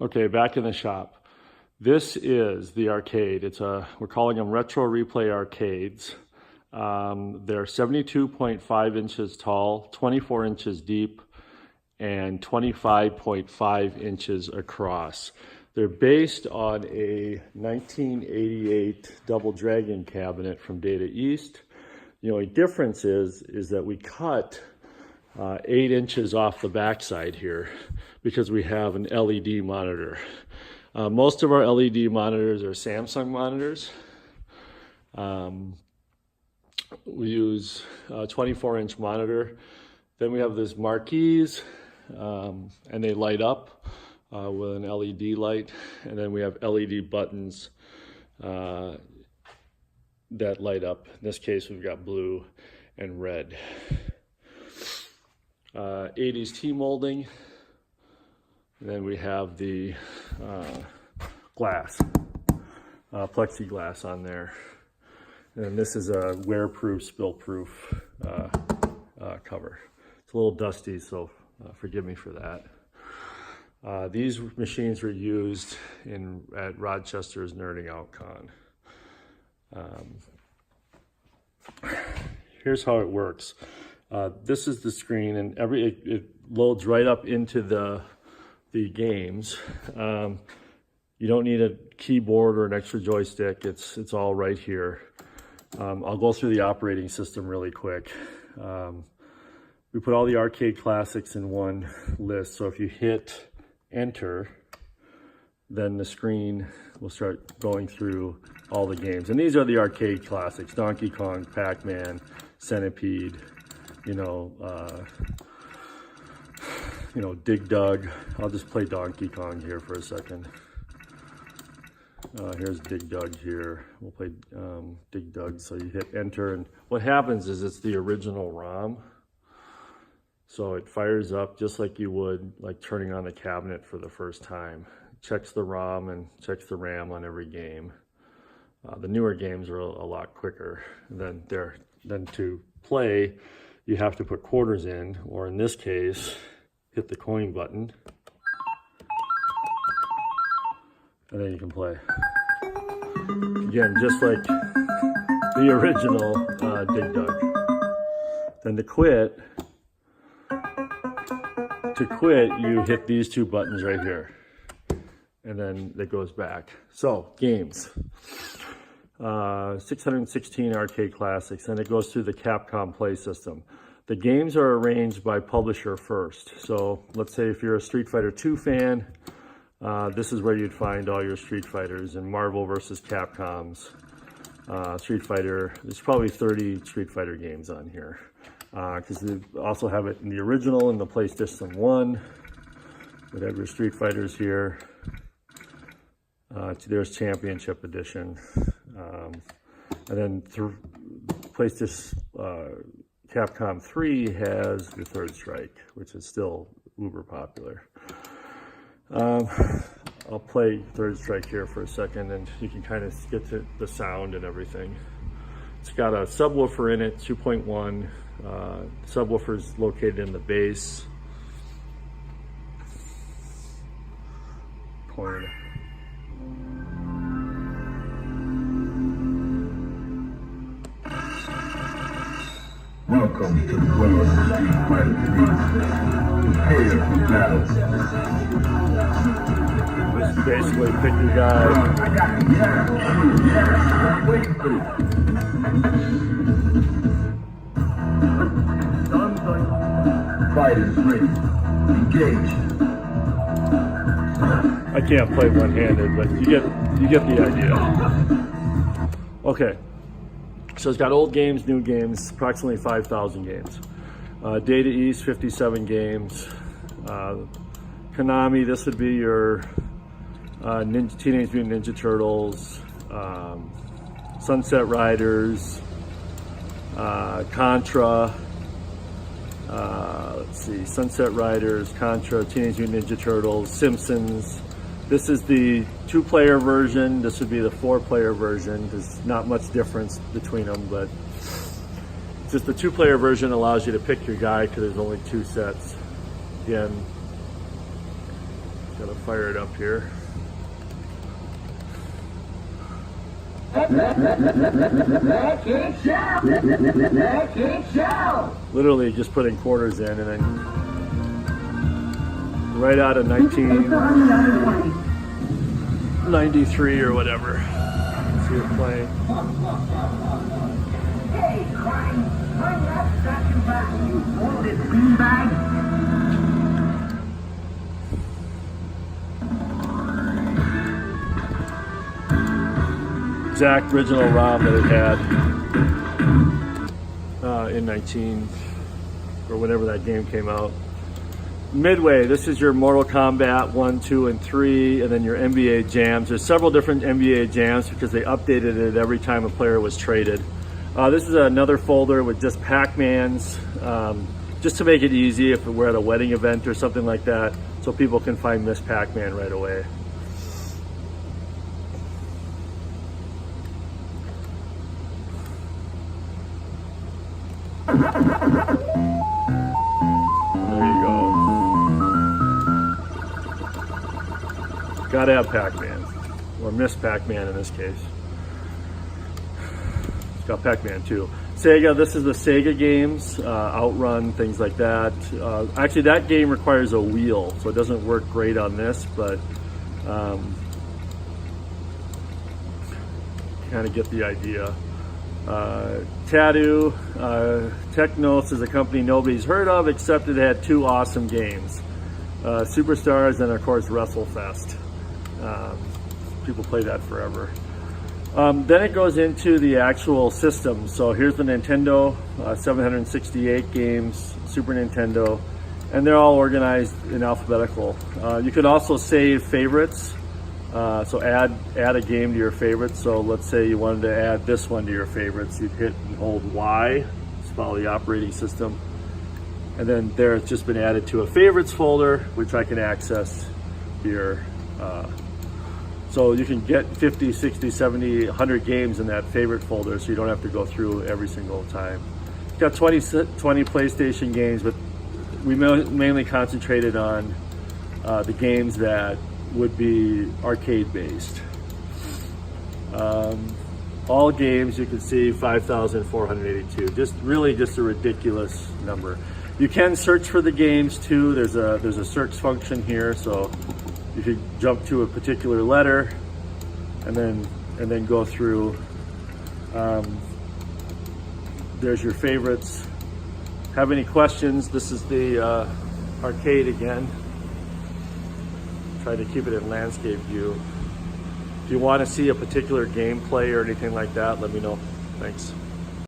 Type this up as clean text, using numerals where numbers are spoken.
Okay, back in the shop. This is the arcade. We're calling them Retro Replay arcades. They're 72.5 inches tall, 24 inches deep, and 25.5 inches across. They're based on a 1988 Double Dragon cabinet from Data East. The only difference is that we cut 8 inches off the backside here because we have an LED monitor. Most of our LED monitors are Samsung monitors. We use a 24-inch monitor. Then we have this marquees, and they light up with an LED light. And then we have LED buttons that light up. In this case, we've got blue and red. 80s T-molding. And then we have the glass, plexiglass on there. And this is a wear-proof, spill-proof cover. It's a little dusty, so forgive me for that. These machines were used at Rochester's Nerding Out Con. Here's how it works. This is the screen, and it loads right up into the games. You don't need a keyboard or an extra joystick. It's all right here. I'll go through the operating system really quick. We put all the arcade classics in one list. So if you hit enter, then the screen will start going through all the games. And these are the arcade classics: Donkey Kong, Pac-Man, Centipede, Dig Dug. I'll just play Donkey Kong here for a second. Here's Dig Dug here. We'll play Dig Dug. So you hit enter, and what happens is it's the original ROM. So it fires up just like you would like turning on the cabinet for the first time. It checks the ROM and checks the RAM on every game. The newer games are a lot quicker. Then to play, you have to put quarters in, or in this case, hit the coin button, and then you can play. Again, just like the original Dig Dug. Then to quit, you hit these two buttons right here, and then it goes back. So, games. 616 arcade classics, and it goes through the Capcom Play system. The games are arranged by publisher first. So let's say if you're a Street Fighter 2 fan, this is where you'd find all your Street Fighters and Marvel vs. Capcom's Street Fighter. There's probably 30 Street Fighter games on here, because they also have it in the original and the PlayStation 1. Whatever your Street Fighters here. There's Championship Edition. And then PlayStation Capcom 3 has the Third Strike, which is still uber popular. I'll play Third Strike here for a second, and you can kind of get to the sound and everything. It's got a subwoofer in it, 2.1. Subwoofer is located in the base. Coin. Welcome to the world of Street Fighter 3. Prepare for battle. Just basically pick your guy. I got you. Yeah. Wait for it. Fighters ready. Engage. I can't play one-handed, but you get the idea. Okay. So it's got old games, new games, approximately 5,000 games. Data East, 57 games. Konami, this would be your Teenage Mutant Ninja Turtles, Sunset Riders, Contra. Let's see, Sunset Riders, Contra, Teenage Mutant Ninja Turtles, Simpsons. This is the 2-player version. This would be the 4-player version. There's not much difference between them, but just the 2-player version allows you to pick your guy because there's only 2 sets. Again, Gotta fire it up here. Literally just putting quarters in, and then right out of 1993 or whatever. See it playing. Hey, Klein, bring that statue back, you bloated beanbag. Exact original ROM that it had in 19 or whenever that game came out. Midway, this is your Mortal Kombat 1, 2, and 3, and then your NBA Jams. There's several different NBA Jams because they updated it every time a player was traded. This is another folder with just Pac-Mans, just to make it easy if we're at a wedding event or something like that, so people can find Miss Pac-Man right away. There you go. Gotta have Pac-Man, or Miss Pac-Man in this case. It's got Pac-Man too. Sega, this is the Sega games, Outrun, things like that. Actually, that game requires a wheel, so it doesn't work great on this, but kind of get the idea. Tattoo, Technos is a company nobody's heard of, except it had two awesome games. Superstars and of course WrestleFest. People play that forever. Then it goes into the actual system. So here's the Nintendo, 768 games, Super Nintendo, and they're all organized in alphabetical. You can also save favorites. So add a game to your favorites. So let's say you wanted to add this one to your favorites. You'd hit and hold Y, just follow the operating system. And then there it's just been added to a favorites folder, which I can access here. So you can get 50, 60, 70, 100 games in that favorite folder, so you don't have to go through every single time. It's got 20 PlayStation games, but we mainly concentrated on the games that would be arcade based. All games you can see 5,482. Just a ridiculous number. You can search for the games too. There's a search function here, so you could jump to a particular letter and then go through. There's your favorites. Have any questions? This is the arcade again. Try to keep it in landscape view. If you want to see a particular gameplay or anything like that, let me know. Thanks.